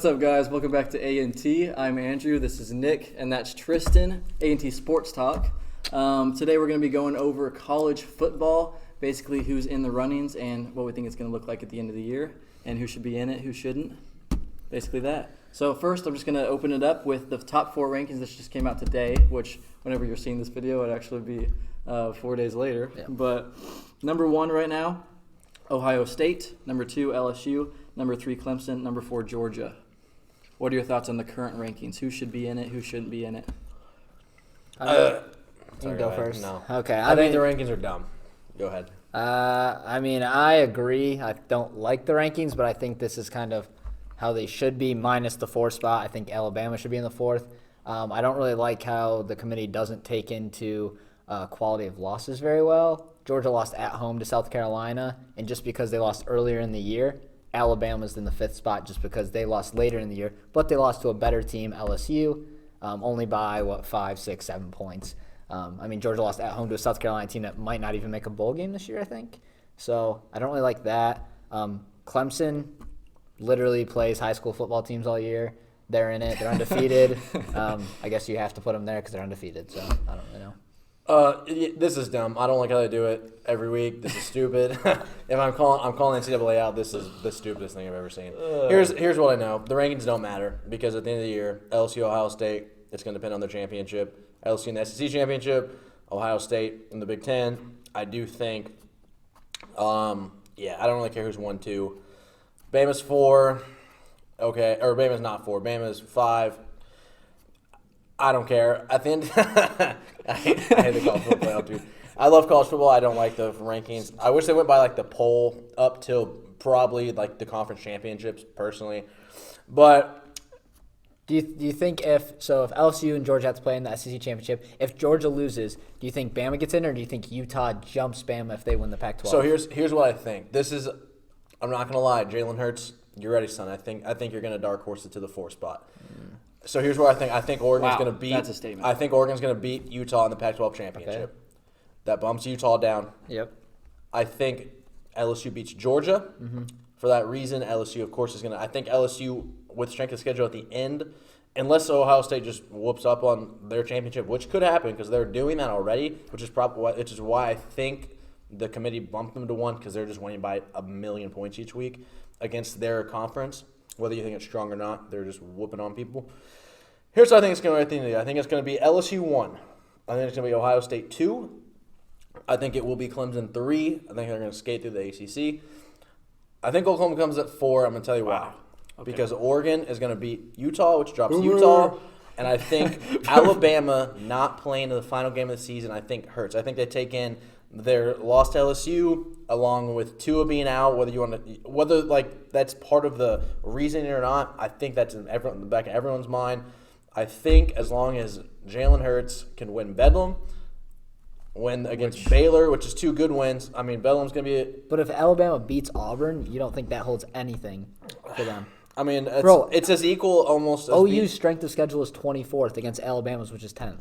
What's up, guys? Welcome back to A.N.T. I'm Andrew. This is Nick, and that's Tristen. A.N.T. Sports Talk. Today we're going to be going over college football, basically who's in the runnings and what we think it's going to look like at the end of the year, and who should be in it, who shouldn't. Basically that. So first, I'm just going to open it up with the top 4 rankings that just came out today, which whenever you're seeing this video, it'd actually be 4 days later. Yeah. But number 1 right now, Ohio State. Number 2, LSU. Number 3, Clemson. Number 4, Georgia. What are your thoughts on the current rankings? Who should be in it? Who shouldn't be in it? You can go first. No. Okay. I think the rankings are dumb. Go ahead. I agree. I don't like the rankings, but I think this is kind of how they should be, minus the 4th spot. I think Alabama should be in the 4th. I don't really like how the committee doesn't take into quality of losses very well. Georgia lost at home to South Carolina, and just because they lost earlier in the year, Alabama's in the 5th spot just because they lost later in the year, but they lost to a better team, LSU, only by, 5, 6, 7 points. Georgia lost at home to a South Carolina team that might not even make a bowl game this year, I think. So I don't really like that. Clemson literally plays high school football teams all year. They're in it. They're undefeated. I guess you have to put them there because they're undefeated, so I don't really know. This is dumb. I don't like how they do it every week. This is stupid. If I'm calling NCAA out, this is the stupidest thing I've ever seen. Here's what I know. The rankings don't matter because at the end of the year, LSU, Ohio State, it's going to depend on their championship. LSU in the SEC championship, Ohio State in the Big Ten. I do think, I don't really care who's 1, 2. Bama's 4, okay, or Bama's not 4. Bama's 5. I don't care. At the end, I hate the college football, dude. I love college football. I don't like the rankings. I wish they went by the poll up till probably the conference championships, personally. But do you think if LSU and Georgia have to play in the SEC championship, if Georgia loses, do you think Bama gets in, or do you think Utah jumps Bama if they win the Pac-12? So here's what I think. I'm not gonna lie, Jalen Hurts, you're ready, son. I think you're gonna dark horse it to the 4th spot. So here's what I think. I think Oregon's going to beat. That's a statement. I think Oregon's going to beat Utah in the Pac-12 championship. Okay. That bumps Utah down. Yep. I think LSU beats Georgia. Mm-hmm. For that reason, LSU, of course, is going to. I think LSU, with strength of schedule at the end, unless Ohio State just whoops up on their championship, which could happen because they're doing that already, which is why I think the committee bumped them to 1 because they're just winning by 1,000,000 points each week against their conference. Whether you think it's strong or not, they're just whooping on people. Here's what I think it's going to be at the end of the year. I think it's going to be LSU 1. I think it's going to be Ohio State 2. I think it will be Clemson 3. I think they're going to skate through the ACC. I think Oklahoma comes at 4. I'm going to tell you why. Okay. Because Oregon is going to beat Utah, which drops Utah. And I think Alabama not playing in the final game of the season, I think hurts. I think they take in their loss to LSU along with Tua being out, whether that's part of the reasoning or not. I think that's in the back of everyone's mind. I think as long as Jalen Hurts can win Bedlam, win against Baylor, which is 2 good wins. Bedlam's going to be But if Alabama beats Auburn, you don't think that holds anything for them? It's as equal almost as OU's strength of schedule is 24th against Alabama's, which is 10th.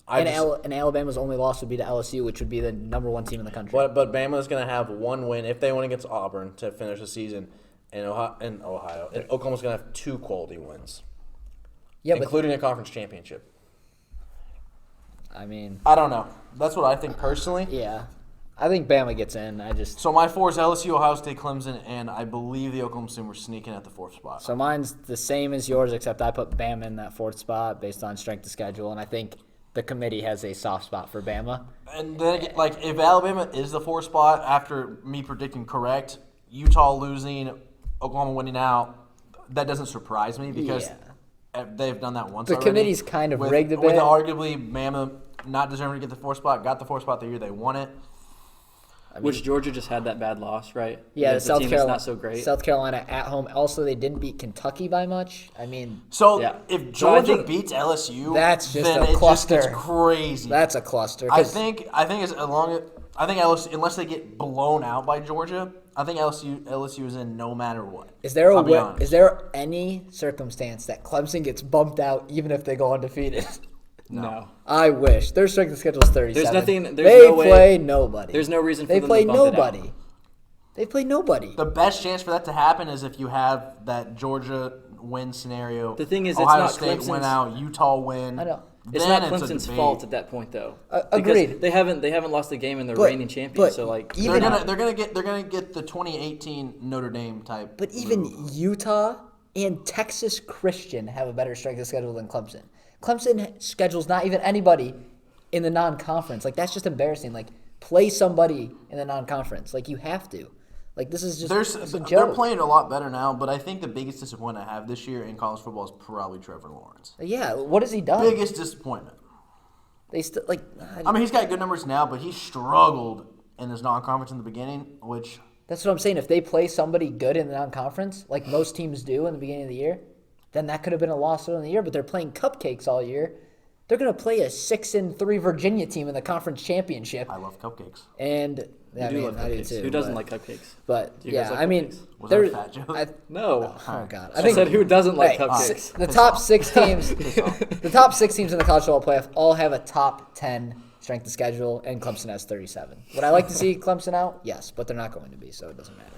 And Alabama's only loss would be to LSU, which would be the number 1 team in the country. But Bama's going to have 1 win if they win against Auburn to finish the season. And Ohio. And Oklahoma's going to have 2 quality wins. Yeah, including a conference championship. I don't know. That's what I think personally. Yeah. I think Bama gets in. So my 4 is LSU, Ohio State, Clemson, and I believe the Oklahoma Sooners were sneaking at the 4th spot. So mine's the same as yours, except I put Bama in that 4th spot based on strength of schedule, and I think the committee has a soft spot for Bama. And then, if Alabama is the 4th spot after me predicting correct, Utah losing, Oklahoma winning out, that doesn't surprise me because they've done that once already. The committee's kind of rigged a bit. With arguably Bama not deserving to get the 4th spot, got the 4th spot the year they won it. Which Georgia just had that bad loss, right? Yeah, the team is not so great. South Carolina at home. Also, they didn't beat Kentucky by much. If Georgia beats LSU, that's just a cluster. It's crazy. That's a cluster. I think LSU, unless they get blown out by Georgia, I think LSU is in no matter what. Is there any circumstance that Clemson gets bumped out even if they go undefeated? No. I wish. Their strength of schedule is 37. They play nobody. There's no reason for them to bump nobody. It out. They play nobody. The best chance for that to happen is if you have that Georgia win scenario. The thing is, it's Ohio not State Clemson's- win out, Utah win. I know. It's Then not a Clemson's debate. fault at that point, though. Agreed. Because they haven't lost a game in the But- reigning champions. but So like even- They're gonna get the 2018 Notre Dame type. But even move. Utah and Texas Christian have a better strength of schedule than Clemson. Clemson schedules not even anybody in the non-conference. Like, that's just embarrassing. Like, play somebody in the non-conference. Like, you have to. Like, this is just it's a they're joke. playing a lot better now, but I think the biggest disappointment I have this year in college football is probably Trevor Lawrence. Yeah, what has he done? Biggest disappointment. They still like. I mean, he's got good numbers now, but he struggled in his non-conference in the beginning, which That's what I'm saying. If they play somebody good in the non-conference, like most teams do in the beginning of the year, then that could have been a loss early in the year. But they're playing cupcakes all year. They're going to play a 6-3 Virginia team in the conference championship. I love cupcakes. And I do love I do cupcakes. too. Who doesn't but- like cupcakes? But Do you guys yeah, like I mean, cupcakes? Was that a there- fat joke? No. Oh god, I said who doesn't like Hey, cupcakes? the top 6 teams, the top 6 teams in the college football playoff all have a top 10 strength of schedule, and Clemson has 37. Would I like to see Clemson out? Yes, but they're not going to be, so it doesn't matter.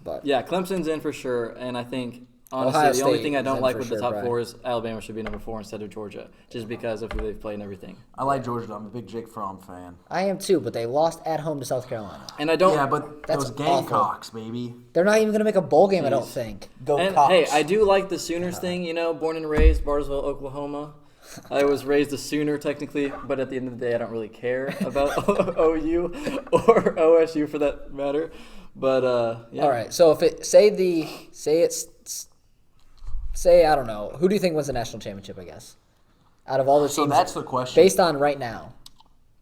But Yeah, Clemson's in for sure, and I think honestly Ohio the only State thing I is don't in like for with sure, the top Brian. 4 is Alabama should be number 4 instead of Georgia, just because of who they've played and everything. I like Georgia. Though. I'm a big Jake Fromm fan. I am too, but they lost at home to South Carolina. And I don't. Yeah, but That's those Gamecocks, baby. They're not even going to make a bowl game, I don't Jeez. think. Go And Cox. hey, I do like the Sooners thing. You know, born and raised Bartlesville, Oklahoma. I was raised a Sooner technically, but at the end of the day, I don't really care about OU or OSU for that matter. But yeah. All right, so if it say I don't know, who do you think wins the national championship? I guess out of all the teams, So that's the question. based on right now,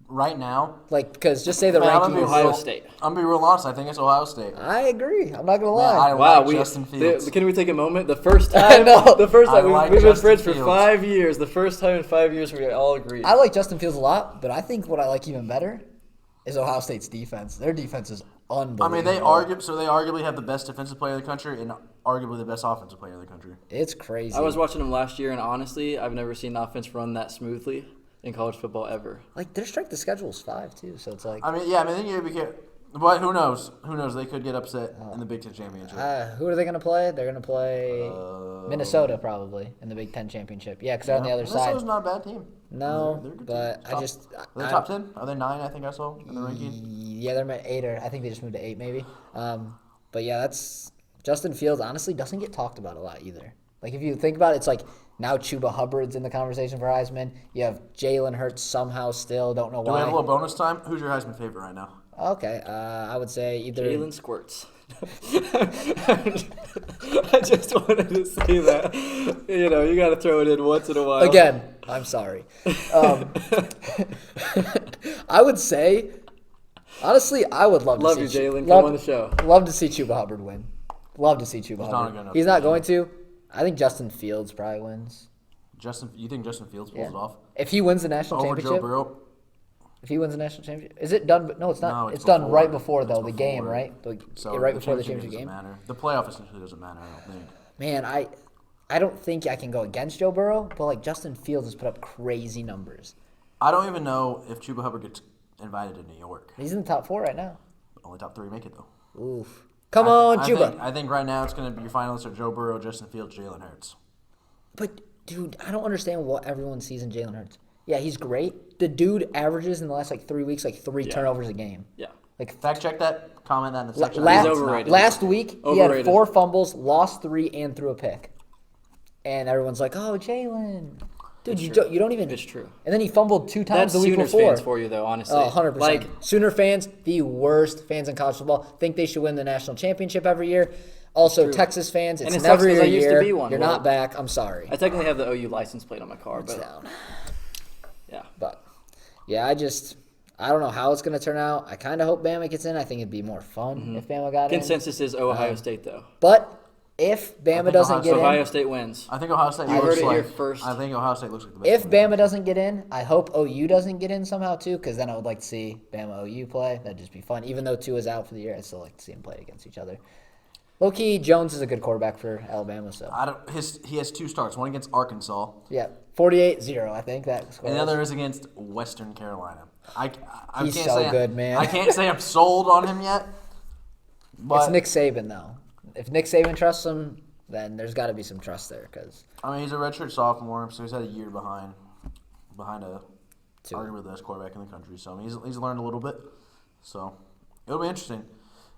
Right now, like because just say the Man, I'm gonna be rankings. Ohio State. I'm gonna be real honest. I think it's Ohio State. I agree. I'm not gonna Man, I lie. Wow, like Justin Fields. can we take a moment? The first I time, know. the first I time like we've been Justin friends for Fields. 5 years. The first time in 5 years we all agreed. I like Justin Fields a lot, but I think what I like even better is Ohio State's defense. Their defense is unbelievable. I mean, they arguably have the best defensive player in the country and arguably the best offensive player in the country. It's crazy. I was watching them last year, and honestly, I've never seen offense run that smoothly in college football ever. like their strength of schedule is 5 too, so it's like I mean, yeah, I mean, then you be careful. But who knows? Who knows? They could get upset in the Big Ten championship. who are they gonna play? They're gonna play Minnesota probably in the Big Ten championship. Yeah, because they're on the other Minnesota's side. not a bad team. No, They're a good but team. I just Are they I- top 10? Are they 9? I think I saw in the ranking. Yeah, they're at 8 or I think they just moved to 8 maybe. But yeah, that's Justin Fields. Honestly, doesn't get talked about a lot either. Like if you think about it, it's like now Chuba Hubbard's in the conversation for Heisman. You have Jalen Hurts somehow still. Don't know Do we have a why. little bonus time? Who's your Heisman favorite right now? Okay, I would say either. Jalen squirts. I just wanted to say that. You know, you got to throw it in once in a while. Again, I'm sorry. I would say, honestly, I would love Love to you, see Jalen. love- Come on the show. Love to see Chuba Hubbard win. Love to see Chuba not Hubbard. good enough He's to not win. going to. I think Justin Fields probably wins. You think Justin Fields pulls Yeah. it off? If he wins the national Over Joe championship, Burrow? if he wins the national championship, is it done? No, it's not. No, it's it's done before. right before It's though the game, before. right? So Yeah, right before the championship championship game. doesn't matter. The playoff essentially doesn't matter, I don't think. Man, I don't think I can go against Joe Burrow, but like Justin Fields has put up crazy numbers. I don't even know if Chuba Hubbard gets invited to New York. He's in the top 4 right now. Only top 3 make it, though. Oof. Come on, Chuba. I think right now it's going to be your finalists are Joe Burrow, Justin Fields, Jalen Hurts. But, dude, I don't understand what everyone sees in Jalen Hurts. Yeah, he's great. The dude averages in the last, 3 weeks, 3 turnovers a game. Yeah. Like, Fact check that. Comment that in the section. last, He's overrated. last week, he had Overrated. 4 fumbles, lost 3, and threw a pick. And everyone's like, oh, Jalen. Dude, you don't even. It's true. And then he fumbled 2 times That's the week Sooners before. fans for you, though, honestly. Oh, 100%. Like, Sooner fans, the worst fans in college football, think they should win the national championship every year. Also, True. Texas fans, it's And it never sucks 'cause your I used to year. be one. You're Well, not back. I'm sorry. I technically have the OU license plate on my car, It's but down. yeah. But, yeah, I don't know how it's going to turn out. I kind of hope Bama gets in. I think it'd be more fun if Bama got in. Consensus is Ohio State, though. But if Bama think doesn't Ohio get Ohio in, State wins. I think Ohio State You looks heard it like. here first. I think Ohio State looks like the best. if team. Bama doesn't get in, I hope OU doesn't get in somehow too, because then I would like to see Bama OU play. That'd just be fun. Even though Tua is out for the year, I'd still like to see him play against each other. Low key, Jones is a good quarterback for Alabama, so He has 2 starts. One against Arkansas, yeah, 48-0. I think that score. and the other is against Western Carolina. I He's can't so say good, man. I can't say I'm sold on him yet. But It's Nick Saban though. If Nick Saban trusts him, then there's got to be some trust there because I mean, he's a redshirt sophomore, so he's had a year behind a arguably the best quarterback in the country. So I mean, he's learned a little bit. So it'll be interesting.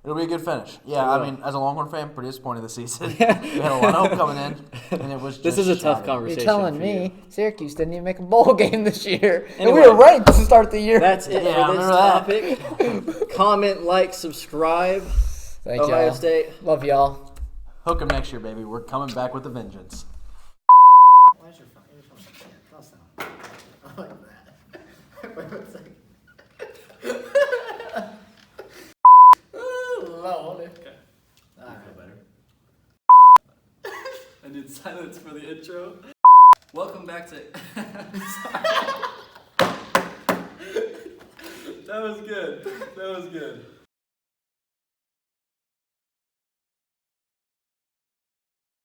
It'll be a good finish. Yeah, I mean, as a Longhorn fan, pretty disappointed this season. We had a lot of hope coming in, and it was just This is a tough shattered. conversation. you're telling for me you. Syracuse didn't even make a bowl game this year, and Anyway. we were ranked to start the year. That's it Yeah, for this I remember topic. Comment, like, subscribe. Thank Ohio y'all. State. Love y'all. Hook 'em next year, baby. We're coming back with a vengeance. Why is your phone? Your phone's crossed out. I like that. Wait 1 second. Lord. Okay. Alright. I did silence for the intro. Welcome back to. That was good.